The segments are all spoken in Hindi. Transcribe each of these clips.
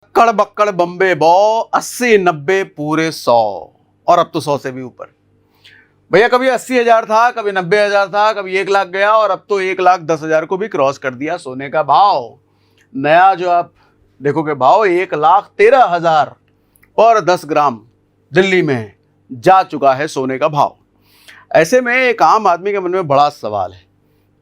कड़ बक्कड़ बम्बे बॉ 80-90 पूरे 100 और अब तो 100 से भी ऊपर। भैया कभी 80,000 था, कभी 90,000 था, कभी 1 लाख गया और अब तो 1,10,000 को भी क्रॉस कर दिया सोने का भाव। नया जो आप देखोगे भाव 1,13,000 और 10 ग्राम दिल्ली में जा चुका है सोने का भाव। ऐसे में एक आम आदमी के मन में बड़ा सवाल है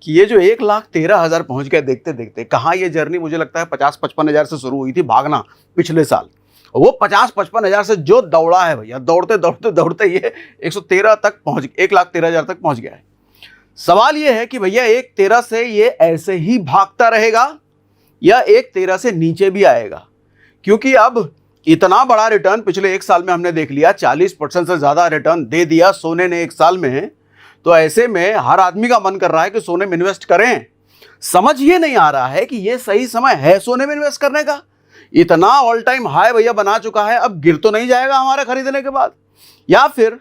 कि ये जो 1,13,000 पहुंच गया देखते देखते, कहाँ ये जर्नी मुझे लगता है 50-55 से शुरू हुई थी भागना पिछले साल। वो 50-55 से जो दौड़ा है भैया, दौड़ते दौड़ते दौड़ते ये 113 तक पहुंच 1,13,000 तक पहुंच गया है। सवाल ये है कि भैया 1,13 से ये ऐसे ही भागता रहेगा या 1,13 से नीचे भी आएगा, क्योंकि अब इतना बड़ा रिटर्न पिछले एक साल में हमने देख लिया, 40% से ज्यादा रिटर्न दे दिया सोने ने एक साल में। तो ऐसे में हर आदमी का मन कर रहा है कि सोने में इन्वेस्ट करें। समझ ये नहीं आ रहा है कि ये सही समय है सोने में इन्वेस्ट करने का। इतना ऑल टाइम हाई भैया बना चुका है, अब गिर तो नहीं जाएगा हमारे खरीदने के बाद, या फिर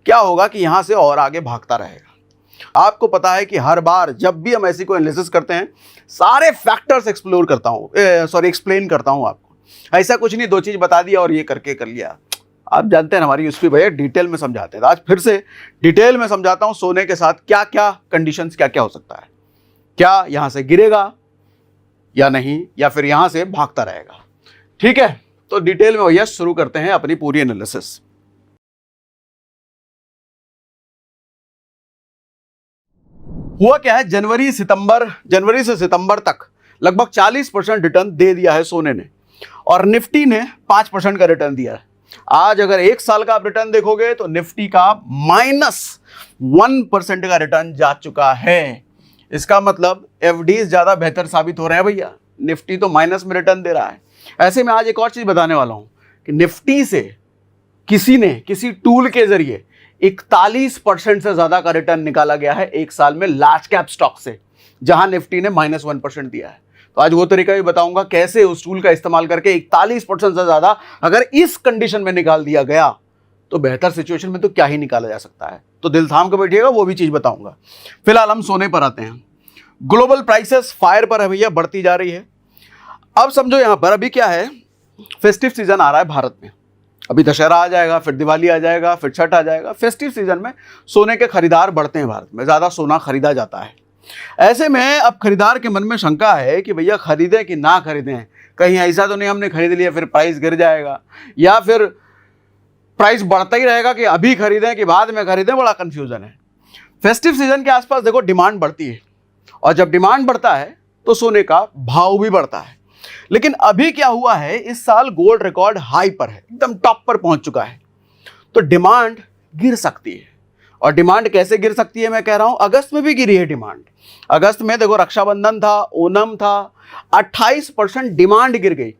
क्या होगा कि यहां से और आगे भागता रहेगा। आपको पता है कि हर बार जब भी हम ऐसी कोई एनालिसिस करते हैं सारे फैक्टर्स एक्सप्लेन करता हूं आपको। ऐसा कुछ नहीं, 2 चीज बता दिया और ये करके कर लिया। आप जानते हैं हमारी यूएसपी भैया डिटेल में समझाते हैं। आज फिर से डिटेल में समझाता हूं सोने के साथ क्या क्या कंडीशंस क्या क्या हो सकता है, क्या यहां से गिरेगा या नहीं, या फिर यहां से भागता रहेगा। ठीक है, तो डिटेल में भैया शुरू करते हैं अपनी पूरी एनालिसिस। हुआ क्या है, जनवरी से सितंबर तक लगभग 40% रिटर्न दे दिया है सोने ने और निफ्टी ने 5% का रिटर्न दिया है। आज अगर एक साल का आप रिटर्न देखोगे तो निफ्टी का -1% का रिटर्न जा चुका है। इसका मतलब एफडीज ज्यादा बेहतर साबित हो रहे हैं भैया, निफ्टी तो माइनस में रिटर्न दे रहा है। ऐसे में आज एक और चीज बताने वाला हूं कि निफ्टी से किसी टूल के जरिए 41% से ज्यादा का रिटर्न निकाला गया है एक साल में लार्ज कैप स्टॉक से, जहां निफ्टी ने -1% दिया है। तो आज वो तरीका भी बताऊंगा कैसे उस टूल का इस्तेमाल करके 41% से ज्यादा अगर इस कंडीशन में निकाल दिया गया तो बेहतर सिचुएशन में तो क्या ही निकाला जा सकता है। तो दिल थाम के बैठिएगा, वो भी चीज बताऊंगा। फिलहाल हम सोने पर आते हैं। ग्लोबल प्राइसेस फायर पर है भैया, बढ़ती जा रही है। अब समझो यहां पर अभी क्या है, फेस्टिव सीजन आ रहा है भारत में। अभी दशहरा आ जाएगा, फिर दिवाली आ जाएगा, फिर छठ आ जाएगा। फेस्टिव सीजन में सोने के खरीदार बढ़ते हैं, भारत में ज्यादा सोना खरीदा जाता है। ऐसे में अब खरीदार के मन में शंका है कि भैया खरीदें कि ना खरीदें, कहीं ऐसा तो नहीं हमने खरीद लिया फिर प्राइस गिर जाएगा, या फिर प्राइस बढ़ता ही रहेगा कि अभी खरीदें कि बाद में खरीदें। बड़ा कंफ्यूजन है। फेस्टिव सीजन के आसपास देखो डिमांड बढ़ती है, और जब डिमांड बढ़ता है तो सोने का भाव भी बढ़ता है। लेकिन अभी क्या हुआ है, इस साल गोल्ड रिकॉर्ड हाई पर है, एकदम टॉप पर पहुंच चुका है, तो डिमांड गिर सकती है। और डिमांड कैसे गिर सकती है मैं कह रहा हूं, अगस्त में भी गिरी है डिमांड। अगस्त में देखो रक्षाबंधन था, ओणम था, 28% डिमांड गिर गई,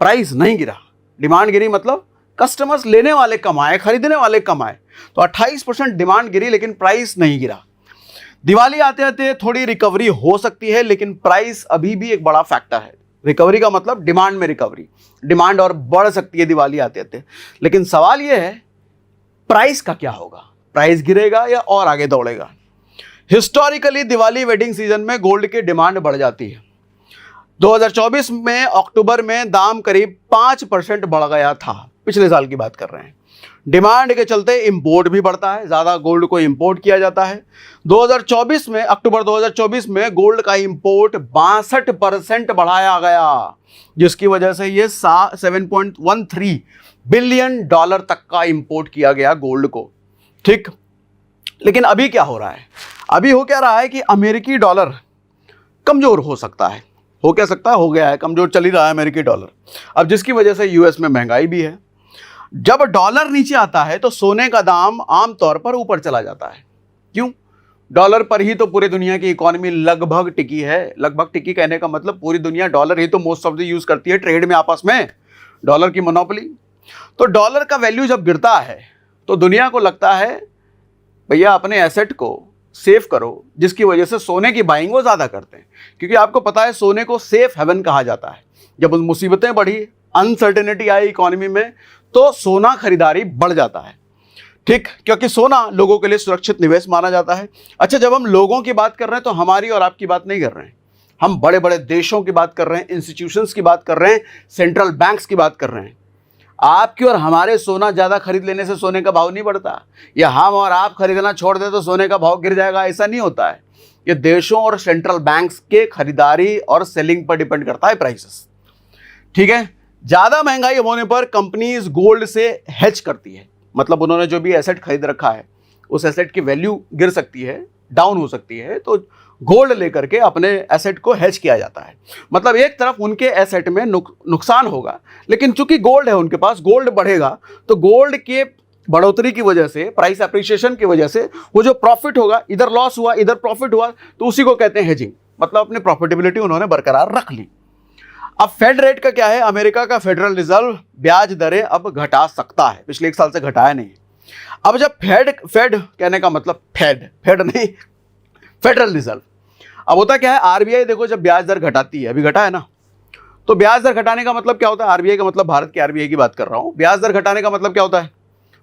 प्राइस नहीं गिरा। डिमांड गिरी मतलब कस्टमर्स लेने वाले कमाए, खरीदने वाले कमाए, तो 28% डिमांड गिरी लेकिन प्राइस नहीं गिरा। दिवाली आते आते थोड़ी रिकवरी हो सकती है, लेकिन प्राइस अभी भी एक बड़ा फैक्टर है। रिकवरी का मतलब डिमांड में रिकवरी, डिमांड और बढ़ सकती है दिवाली आते आते। लेकिन सवाल यह है प्राइस का क्या होगा, प्राइस गिरेगा या और आगे दौड़ेगा। हिस्टोरिकली दिवाली वेडिंग सीजन में गोल्ड की डिमांड बढ़ जाती है। 2024 में अक्टूबर में दाम करीब 5% बढ़ गया था, पिछले साल की बात कर रहे हैं। डिमांड के चलते इंपोर्ट भी बढ़ता है, ज्यादा गोल्ड को इंपोर्ट किया जाता है। 2024 में अक्टूबर 2024 में गोल्ड का इंपोर्ट 62% बढ़ाया गया, जिसकी वजह से ये 7.13 बिलियन डॉलर तक का इंपोर्ट किया गया गोल्ड को। ठीक, लेकिन अभी क्या हो रहा है, अभी हो क्या रहा है कि अमेरिकी डॉलर कमजोर हो सकता है। हो क्या सकता है, हो गया है, कमजोर चल ही रहा है अमेरिकी डॉलर। अब जिसकी वजह से यूएस में महंगाई भी है। जब डॉलर नीचे आता है तो सोने का दाम आमतौर पर ऊपर चला जाता है। क्यों? डॉलर पर ही तो पूरी दुनिया की इकोनॉमी लगभग टिकी है। लगभग टिकी कहने का मतलब पूरी दुनिया डॉलर ही तो मोस्ट ऑफ द यूज करती है ट्रेड में आपस में, डॉलर की मोनोपोली। तो डॉलर का वैल्यू जब गिरता है तो दुनिया को लगता है भैया अपने एसेट को सेफ करो, जिसकी वजह से सोने की बाइंग वो ज्यादा करते हैं। क्योंकि आपको पता है सोने को सेफ हेवन कहा जाता है। जब मुसीबतें बढ़ी, अनसर्टेनिटी आई इकोनॉमी में, तो सोना खरीदारी बढ़ जाता है। ठीक, क्योंकि सोना लोगों के लिए सुरक्षित निवेश माना जाता है। अच्छा, जब हम लोगों की बात कर रहे हैं तो हमारी और आपकी बात नहीं कर रहे हैं, हम बड़े बड़े देशों की बात कर रहे हैं, इंस्टीट्यूशंस की बात कर रहे हैं, सेंट्रल बैंक्स की बात कर रहे हैं। आपकी और हमारे सोना ज़्यादा खरीद लेने से सोने का भाव नहीं बढ़ता, या हम और आप खरीदना छोड़ दें तो सोने का भाव गिर जाएगा, ऐसा नहीं होता है। ये देशों और सेंट्रल बैंक्स के खरीदारी और सेलिंग पर डिपेंड करता है प्राइसेस। ठीक है, ज़्यादा महंगाई होने पर कंपनीज गोल्ड से हेज करती है, मतलब उन्होंने जो भी एसेट खरीद रखा है उस एसेट की वैल्यू गिर सकती है, डाउन हो सकती है, तो गोल्ड लेकर के अपने एसेट को हेज किया जाता है। मतलब एक तरफ उनके एसेट में नुकसान होगा, लेकिन चूंकि गोल्ड है उनके पास, गोल्ड बढ़ेगा, तो गोल्ड के बढ़ोतरी की वजह से, प्राइस एप्रिसिएशन की वजह से वो जो प्रॉफिट होगा, इधर लॉस हुआ इधर प्रॉफिट हुआ, तो उसी को कहते हैं हेजिंग। मतलब अपनी प्रॉफिटेबिलिटी उन्होंने बरकरार रख ली। अब फेड रेट का क्या है, अमेरिका का फेडरल रिजर्व ब्याज दरें अब घटा सकता है, पिछले 1 साल से घटाया नहीं। अब जब फेड कहने का मतलब फेड नहीं, फेडरल रिजर्व। अब होता क्या है, आरबीआई देखो जब ब्याज दर घटाती है, अभी घटा है ना, तो ब्याज दर घटाने का मतलब क्या होता है, आरबीआई का मतलब भारत की आरबीआई की बात कर रहा हूं, ब्याज दर घटाने का मतलब क्या होता है,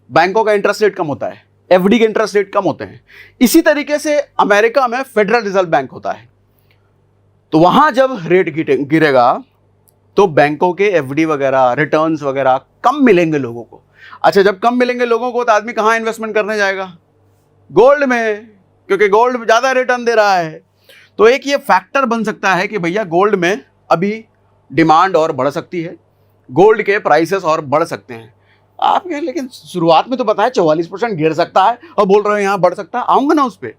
बैंकों का इंटरेस्ट रेट कम होता है, एफडी के इंटरेस्ट रेट कम होते हैं। इसी तरीके से अमेरिका में फेडरल रिजर्व बैंक होता है, तो वहां जब रेट गिरेगा तो बैंकों के एफडी वगैरह, रिटर्न्स वगैरह कम मिलेंगे लोगों को। अच्छा, जब कम मिलेंगे लोगों को तो आदमी कहाँ इन्वेस्टमेंट करने जाएगा, गोल्ड में, क्योंकि गोल्ड ज़्यादा रिटर्न दे रहा है। तो एक ये फैक्टर बन सकता है कि भैया गोल्ड में अभी डिमांड और बढ़ सकती है, गोल्ड के प्राइसेस और बढ़ सकते हैं। आप कहें लेकिन शुरुआत में तो बताया 44% गिर सकता है और बोल रहे हो यहाँ बढ़ सकता है, आऊँगा ना उस पर,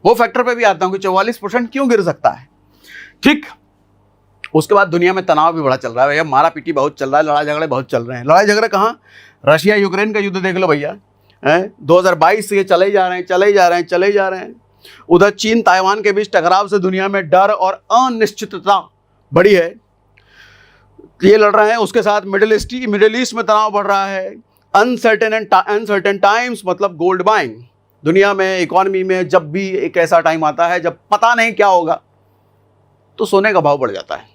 वो फैक्टर पे भी आता हूँ कि 44% क्यों गिर सकता है। ठीक, उसके बाद दुनिया में तनाव भी बड़ा चल रहा है भैया, मारा पीटी बहुत चल रहा है, लड़ाई झगड़े बहुत चल रहे हैं। लड़ाई झगड़े कहाँ, रशिया यूक्रेन का युद्ध देख लो भैया, 2022 से ये चले जा रहे हैं। उधर चीन ताइवान के बीच टकराव से दुनिया में डर और अनिश्चितता बढ़ी है, ये लड़ रहे हैं। उसके साथ मिडिल ईस्ट में तनाव बढ़ रहा है। अनसर्टेन टाइम्स मतलब गोल्ड बाइंग। दुनिया में, इकोनॉमी में जब भी एक ऐसा टाइम आता है जब पता नहीं क्या होगा, तो सोने का भाव बढ़ जाता है,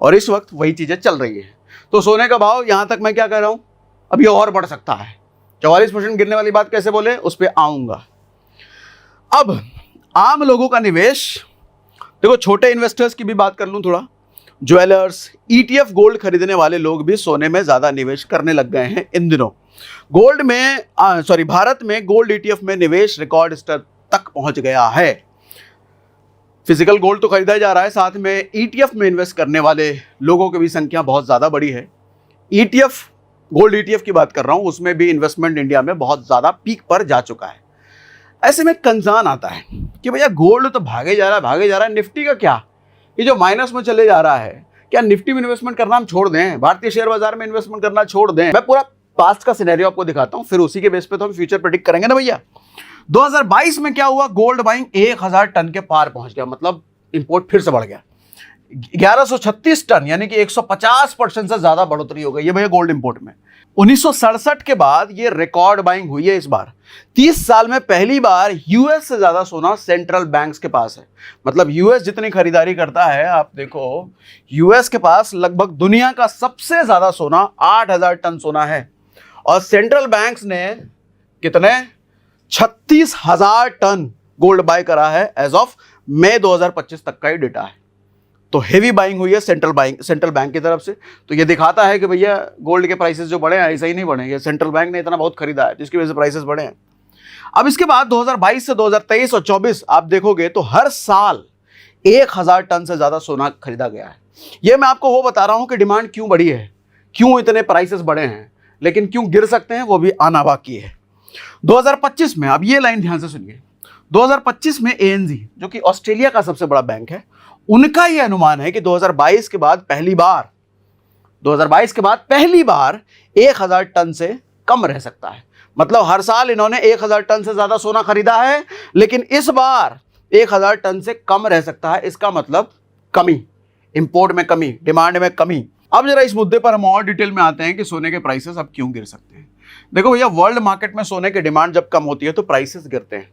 और इस वक्त वही चीज़ें चल रही है। तो सोने का भाव यहाँ तक मैं क्या कह रहा हूँ, अभी और बढ़ सकता है। 44% गिरने वाली बात कैसे बोले, उस पर आऊँगा। अब आम लोगों का निवेश देखो, छोटे इन्वेस्टर्स की भी बात कर लूँ थोड़ा, ज्वेलर्स, ईटीएफ गोल्ड खरीदने वाले लोग भी सोने में ज़्यादा निवेश करने लग गए हैं इन दिनों। भारत में गोल्ड ईटीएफ में निवेश रिकॉर्ड स्तर तक पहुंच गया है। फिजिकल गोल्ड तो खरीदा जा रहा है, साथ में ईटीएफ में इन्वेस्ट करने वाले लोगों की भी संख्या बहुत ज़्यादा बड़ी है। ईटीएफ, गोल्ड ईटीएफ की बात कर रहा हूँ, उसमें भी इन्वेस्टमेंट इंडिया में बहुत ज़्यादा पीक पर जा चुका है। ऐसे में कंसर्न आता है कि भैया गोल्ड तो भागे जा रहा है, निफ्टी का क्या, ये जो माइनस में चले जा रहा है, क्या निफ्टी में इन्वेस्टमेंट करना हम छोड़ दें, भारतीय शेयर बाजार में इन्वेस्टमेंट करना छोड़ दें। मैं पूरा पास्ट का सिनेरियो आपको दिखाता हूं, फिर उसी के बेस पे तो हम फ्यूचर प्रेडिक्ट करेंगे ना भैया। 2022 में क्या हुआ, गोल्ड बाइंग 1000 टन के पार पहुंच गया, मतलब इंपोर्ट फिर से बढ़ गया। 1136 टन, यानी कि 150% से ज्यादा बढ़ोतरी हो गई है भैया गोल्ड इंपोर्ट में। 1967 के बाद ये रिकॉर्ड बाइंग हुई है इस बार। 30 साल में पहली बार यूएस से ज्यादा सोना सेंट्रल बैंक्स के पास है। मतलब यूएस जितनी खरीदारी करता है, आप देखो यूएस के पास लगभग दुनिया का सबसे ज्यादा सोना 8000 टन सोना है, और सेंट्रल बैंक्स ने कितने 36,000 टन गोल्ड बाय करा है एज ऑफ मई 2025 तक का ही डेटा है। तो हेवी बाइंग हुई है सेंट्रल बैंक की तरफ से। तो ये दिखाता है कि भैया गोल्ड के प्राइसेस जो बढ़े हैं ऐसे ही नहीं बढ़े, ये सेंट्रल बैंक ने इतना बहुत खरीदा है जिसकी वजह से प्राइसेस बढ़े हैं। अब इसके बाद 2022 से 2023 और 24 आप देखोगे तो हर साल 1000 टन से ज्यादा सोना खरीदा गया है। ये मैं आपको वो बता रहा हूं कि डिमांड क्यों बढ़ी है, क्यों इतने प्राइसेस बढ़े हैं, लेकिन क्यों गिर सकते हैं वो भी आना बाकी है। 2025 में, अब ये लाइन ध्यान से सुनिए, 2025 में एएनजी जो कि ऑस्ट्रेलिया का सबसे बड़ा बैंक है, उनका यह अनुमान है कि 2022 के बाद पहली बार 1000 टन से कम रह सकता है। मतलब हर साल इन्होंने 1000 टन से ज्यादा सोना खरीदा है, लेकिन इस बार 1000 टन से कम रह सकता है। इसका मतलब कमी, इंपोर्ट में कमी, डिमांड में कमी। अब जरा इस मुद्दे पर हम और डिटेल में आते हैं कि सोने के प्राइसेस अब क्यों गिर सकते हैं। देखो भैया, वर्ल्ड मार्केट में सोने की डिमांड जब कम होती है तो प्राइसेस गिरते हैं।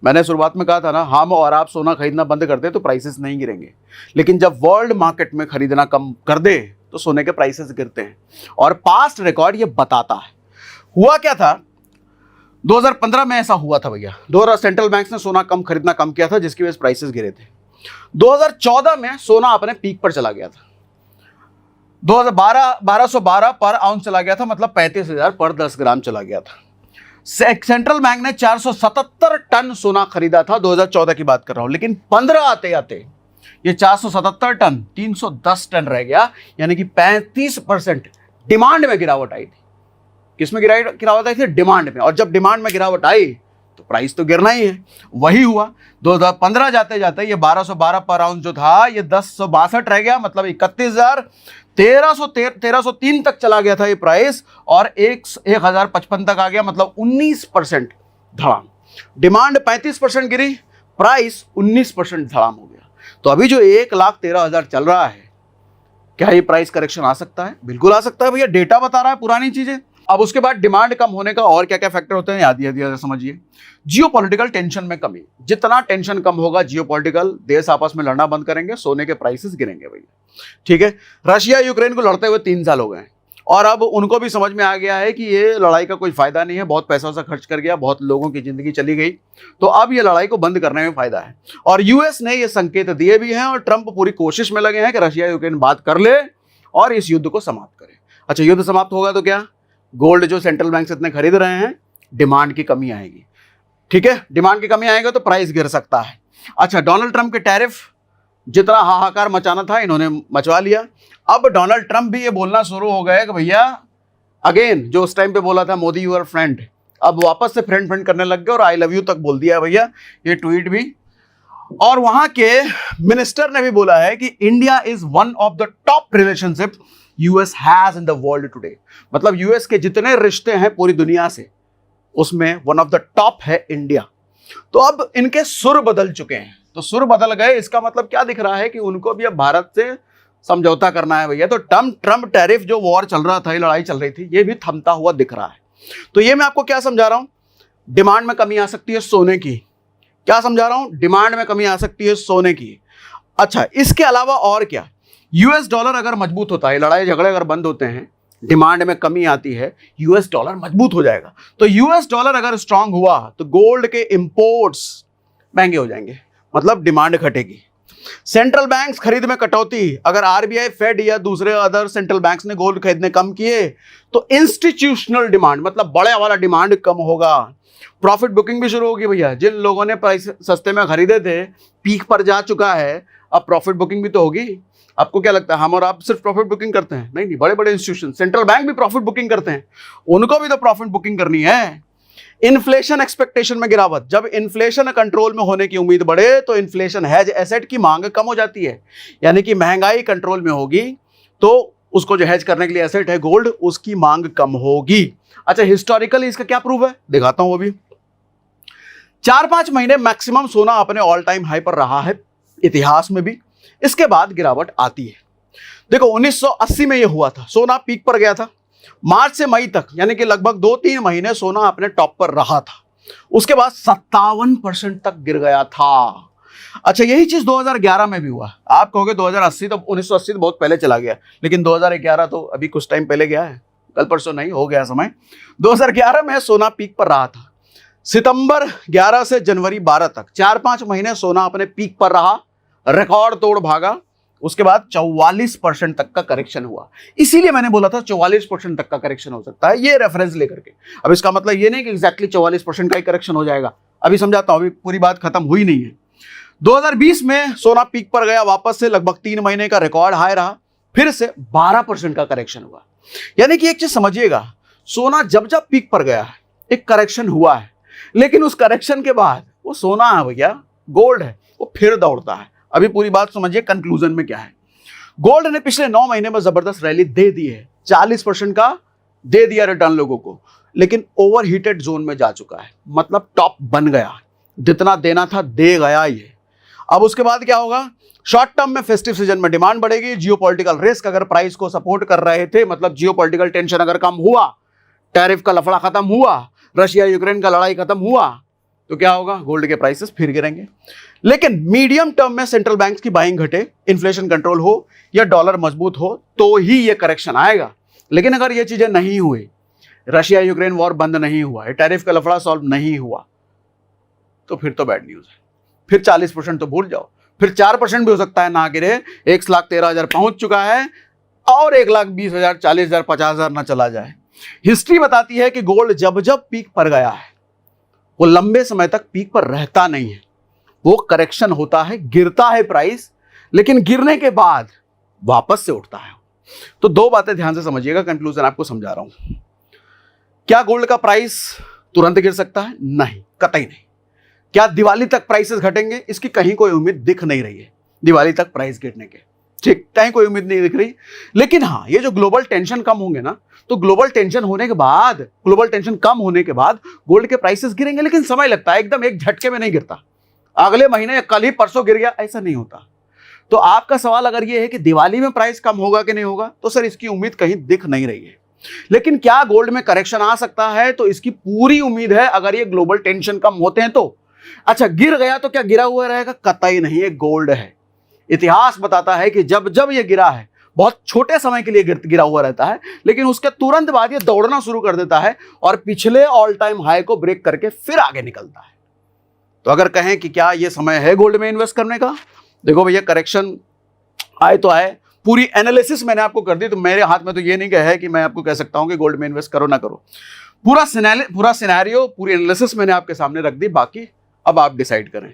मैंने शुरुआत में कहा था ना, हम और आप सोना खरीदना बंद कर दे तो प्राइसेस नहीं गिरेंगे, लेकिन जब वर्ल्ड मार्केट में खरीदना कम कर दे तो सोने के प्राइसेस गिरते हैं। और पास्ट रिकॉर्ड ये बताता है। हुआ क्या था, 2015 में ऐसा हुआ था भैया, 2000 सेंट्रल बैंक्स ने सोना खरीदना कम किया था, जिसकी वजह से प्राइसेस गिरे थे। 2014 में सोना अपने पीक पर चला गया था, 1212 पर आउंस चला गया था, मतलब 35,000 पर 10 ग्राम चला गया था। सेंट्रल बैंक ने 477 टन सोना खरीदा था, 2014 की बात कर रहा हूं, लेकिन 15 आते आते ये 477 टन 310 टन रह गया, यानी कि 35% डिमांड में गिरावट आई थी। किसमें गिरावट आई थी? डिमांड में। और जब डिमांड में गिरावट आई तो प्राइस तो गिरना ही है। वही हुआ 2015 जाते जाते ये 1212 पर आउंस जो था ये 1062 रह गया, मतलब 31,000 1303 तक चला गया था ये प्राइस, और 1055 तक आ गया, मतलब 19% धड़ाम। डिमांड 35% गिरी, प्राइस 19% धड़ाम हो गया। तो अभी जो 1,13,000 चल रहा है, क्या ये प्राइस करेक्शन आ सकता है? बिल्कुल आ सकता है भैया, डेटा बता रहा है पुरानी चीजें। अब उसके बाद डिमांड कम होने का और क्या क्या फैक्टर होते हैं, याद समझिए। जियोपॉलिटिकल टेंशन में कमी, जितना टेंशन कम होगा जियोपॉलिटिकल, देश आपस में लड़ना बंद करेंगे, सोने के प्राइसेस गिरेंगे भैया, ठीक है। रशिया यूक्रेन को लड़ते हुए 3 साल हो गए और अब उनको भी समझ में आ गया है कि ये लड़ाई का कोई फायदा नहीं है, बहुत पैसा वैसा खर्च कर गया, बहुत लोगों की जिंदगी चली गई, तो अब ये लड़ाई को बंद करने में फायदा है। और यूएस ने ये संकेत दिए भी हैं और ट्रंप पूरी कोशिश में लगे हैं कि रशिया यूक्रेन बात कर ले और इस युद्ध को समाप्त करे। अच्छा, युद्ध समाप्त होगा तो क्या? गोल्ड जो सेंट्रल बैंक से इतने खरीद रहे हैं, डिमांड की कमी आएगी, ठीक है। डिमांड की कमी आएगी तो प्राइस गिर सकता है। अच्छा, डोनाल्ड ट्रंप के टैरिफ जितना हाहाकार मचाना था इन्होंने मचवा लिया। अब डोनाल्ड ट्रंप भी ये बोलना शुरू हो गए कि भैया अगेन, जो उस टाइम पे बोला था मोदी यूर फ्रेंड, अब वापस से फ्रेंड करने लग गए और आई लव यू तक बोल दिया है भैया, ये ट्वीट भी। और वहां के मिनिस्टर ने भी बोला है कि India is one of the top relationship US has in the world today, मतलब यूएस के जितने रिश्ते हैं पूरी दुनिया से उसमें वन ऑफ द टॉप है इंडिया। तो अब इनके सुर बदल चुके हैं, तो सुर बदल गए, इसका मतलब क्या दिख रहा है कि उनको भी अब भारत से समझौता करना है भैया। तो ट्रंप टैरिफ जो वॉर चल रहा था, ये लड़ाई चल रही थी, ये भी थमता हुआ दिख रहा है। तो ये मैं आपको क्या समझा रहा हूं? डिमांड में कमी आ सकती है सोने की। क्या समझा रहा हूं? डिमांड में कमी आ सकती है सोने की। अच्छा, इसके अलावा और क्या? यूएस डॉलर अगर मजबूत होता है, लड़ाई झगड़े अगर बंद होते हैं, डिमांड में कमी आती है, यूएस डॉलर मजबूत हो जाएगा। तो यूएस डॉलर अगर स्ट्रांग हुआ तो गोल्ड के इंपोर्ट्स महंगे हो जाएंगे, मतलब डिमांड घटेगी। सेंट्रल बैंक्स खरीद में कटौती, अगर आरबीआई, फेड या दूसरे अदर सेंट्रल बैंक्स ने गोल्ड खरीदने कम किए तो इंस्टीट्यूशनल डिमांड, मतलब बड़े वाला डिमांड कम होगा। प्रॉफिट बुकिंग भी शुरू होगी भैया, जिन लोगों ने प्राइस सस्ते में खरीदे थे, पीक पर जा चुका है, अब प्रॉफिट बुकिंग भी तो होगी। आपको क्या लगता है हम और आप सिर्फ प्रॉफिट बुकिंग करते हैं? नहीं, बड़े बड़े इंस्टीट्यूशन, सेंट्रल बैंक भी प्रॉफिट बुकिंग करते हैं, उनको भी तो प्रॉफिट बुकिंग करनी है। इन्फ्लेशन एक्सपेक्टेशन में गिरावट, जब इन्फ्लेशन कंट्रोल में होने की उम्मीद बढ़े तो इन्फ्लेशन हेज एसेट की मांग कम हो जाती है, यानी कि महंगाई कंट्रोल में होगी तो उसको जो हेज करने के लिए एसेट है गोल्ड, उसकी मांग कम होगी। अच्छा, हिस्टोरिकली इसका क्या प्रूफ है, दिखाता हूं। अभी 4-5 महीने मैक्सिमम सोना अपने ऑल टाइम हाई पर रहा है इतिहास में भी, इसके बाद गिरावट आती है। देखो 1980 में यह हुआ था, सोना पीक पर गया था, मार्च से मई तक यानी कि लगभग 2-3 महीने सोना अपने टॉप पर रहा था, उसके बाद 57% तक गिर गया था। अच्छा, यही चीज 2011 में भी हुआ। आप कहोगे 2080 तो 1980 तो बहुत पहले चला गया, लेकिन 2011 तो अभी कुछ टाइम पहले गया है, कल परसों नहीं, हो गया समय। 2011 में सोना पीक पर रहा था, सितंबर 11 से जनवरी 12 तक 4-5 महीने सोना अपने पीक पर रहा, रिकॉर्ड तोड़ भागा, उसके बाद 44% तक का करेक्शन हुआ। इसीलिए मैंने बोला था 44% तक का करेक्शन हो सकता है, ये रेफरेंस लेकर के। अब इसका मतलब ये नहीं कि एग्जैक्टली 44% का ही करेक्शन हो जाएगा, अभी समझाता हूं, अभी पूरी बात खत्म हुई नहीं है। 2020 में सोना पीक पर गया, वापस से लगभग 3 महीने का रिकॉर्ड हाई रहा, फिर से 12% का करेक्शन हुआ। यानी कि एक चीज समझिएगा, सोना जब जब पीक पर गया है एक करेक्शन हुआ है, लेकिन उस करेक्शन के बाद वो सोना है भैया, गोल्ड है, वो फिर दौड़ता है। अभी पूरी बात समझिए, कंक्लूजन में क्या है। गोल्ड ने पिछले 9 महीने में जबरदस्त रैली दे दी है, 40% का दे दिया रिटर्न लोगों को, लेकिन ओवरहीटेड जोन में जा चुका है, मतलब टॉप बन गया, जितना देना था दे गया ये। अब उसके बाद क्या होगा? शॉर्ट टर्म में फेस्टिव सीजन में डिमांड बढ़ेगी, जियोपॉलिटिकल रिस्क अगर प्राइस को सपोर्ट कर रहे थे, मतलब जियोपॉलिटिकल टेंशन अगर कम हुआ, टैरिफ का लफड़ा खत्म हुआ, रशिया यूक्रेन का लड़ाई खत्म हुआ, तो क्या होगा? गोल्ड के प्राइसेस फिर गिरेंगे। लेकिन मीडियम टर्म में सेंट्रल बैंक्स की बाइंग घटे, इन्फ्लेशन कंट्रोल हो या डॉलर मजबूत हो, तो ही ये करेक्शन आएगा। लेकिन अगर ये चीजें नहीं हुई, रशिया यूक्रेन वॉर बंद नहीं हुआ, टैरिफ का लफड़ा सॉल्व नहीं हुआ, तो फिर तो बैड न्यूज है। फिर 40% तो भूल जाओ, फिर 4% भी हो सकता है ना गिरे, 1,13,000 पहुंच चुका है और 1,20,000, 40,000, 50,000 ना चला जाए। हिस्ट्री बताती है कि गोल्ड जब जब पीक पर गया है वो लंबे समय तक पीक पर रहता नहीं है, वो करेक्शन होता है, गिरता है प्राइस, लेकिन गिरने के बाद वापस से उठता है। तो दो बातें ध्यान से समझिएगा, कंक्लूजन आपको समझा रहा हूं। क्या गोल्ड का प्राइस तुरंत गिर सकता है? नहीं, कतई नहीं। क्या दिवाली तक प्राइसेस घटेंगे? इसकी कहीं कोई उम्मीद दिख नहीं रही है, दिवाली तक प्राइस गिरने के, ठीक, कहीं कोई उम्मीद नहीं दिख रही। लेकिन हाँ, ये जो ग्लोबल टेंशन कम होंगे ना, तो ग्लोबल टेंशन होने के बाद, ग्लोबल टेंशन कम होने के बाद गोल्ड के प्राइसेस गिरेंगे, लेकिन समय लगता है, एकदम एक झटके में नहीं गिरता, अगले महीने या कल ही परसों गिर गया, ऐसा नहीं होता। तो आपका सवाल अगर ये है कि दिवाली में प्राइस कम होगा कि नहीं होगा, तो सर इसकी उम्मीद कहीं दिख नहीं रही है। लेकिन क्या गोल्ड में करेक्शन आ सकता है? तो इसकी पूरी उम्मीद है, अगर ये ग्लोबल टेंशन कम होते हैं तो। अच्छा, गिर गया तो क्या गिरा हुआ रहेगा? कतई नहीं, ये गोल्ड है। इतिहास बताता है कि जब जब ये गिरा है, बहुत छोटे समय के लिए गिरा हुआ रहता है, लेकिन उसके तुरंत बाद ये दौड़ना शुरू कर देता है और पिछले ऑल टाइम हाई को ब्रेक करके फिर आगे निकलता है। तो अगर कहें कि क्या ये समय है गोल्ड में इन्वेस्ट करने का, देखो भैया, करेक्शन आए तो आए, पूरी एनालिसिस मैंने आपको कर दी, तो मेरे हाथ में तो ये नहीं है कि मैं आपको कह सकता हूं कि गोल्ड में इन्वेस्ट करो ना करो। पूरा सिनेरियो, पूरी एनालिसिस मैंने आपके सामने रख दी, बाकी अब आप डिसाइड करें।